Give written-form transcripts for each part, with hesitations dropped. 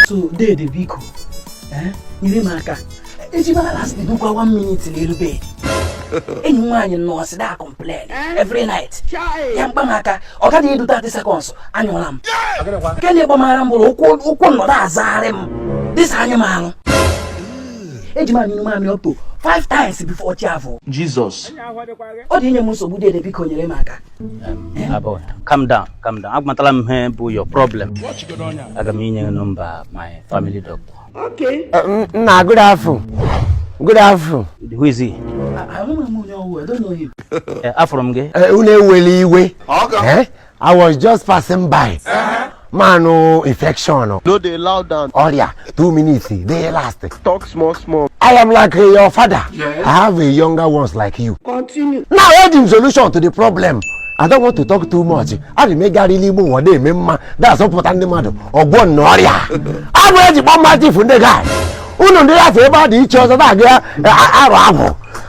So they the biko. Nilimaka. Ejibala last the 1 minute little bit. Anyone you know say that complain every night. Yambamaka, okadi do 30 seconds anyolam. Kele bomarambo ukon da azarem. This animal. Ejima you know up to 5 times before travel. Jesus. Odinye muso bude de biko nilimaka. Calm down. Agmatalam he your problem. Agaminya number my family doctor. Okay. Nah, good afternoon. Good afternoon. Who is he? I don't know him. Afrom gay? Okay. I was just passing by. Man, infection. No, they loud down. Oh yeah, 2 minutes. They last. Talk small. I am like your father. Yes. I have a younger ones like you. Continue. Now, what's the solution to the problem? I don't want to talk too much. I make really more one day. That's what I'm the matter. Or one Noria. I'm ready to bomb from the guy. About each other.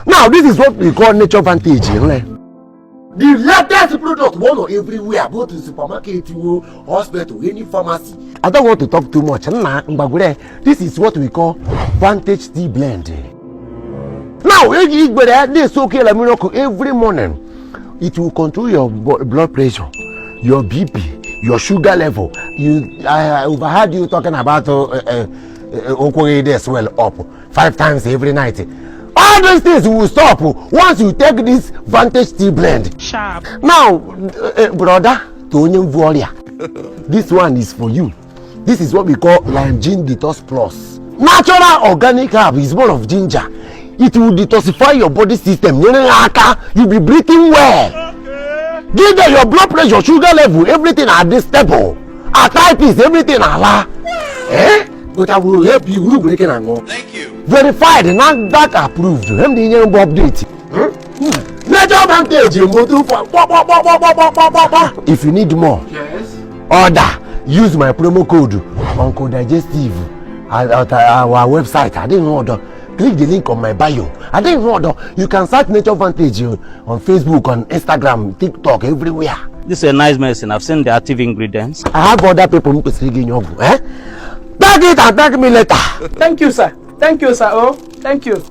Now, this is what we call nature vantage. The latest product one everywhere, go to supermarket, hospital, any pharmacy. I don't want to talk too much. This is what we call Vantage tea blend. Now, this okay every morning. It will control your blood pressure, your BP, your sugar level. I overheard you talking about swell up 5 times every night. All those things will stop once you take this Vantage tea blend. Sharp. Now, brother, this one is for you. This is what we call Lime Gin Detox Plus. Natural organic herb is full of ginger. It will detoxify your body system. You'll be breathing well. Okay. Give them your blood pressure, sugar level, everything are this stable. Arthritis, everything are But I will help you. Thank you. Verified, not that approved. Update. Nature Vantage. If you need more, Yes. order. Use my promo code Uncle Digestive at our website. I didn't order. Click the link on my bio. I didn't order. You can search Nature Vantage on Facebook, on Instagram, TikTok, everywhere. This is a nice medicine. I've seen the active ingredients. I have other people who speak in your Tag it and tag me later. Thank you, sir. Oh, thank you.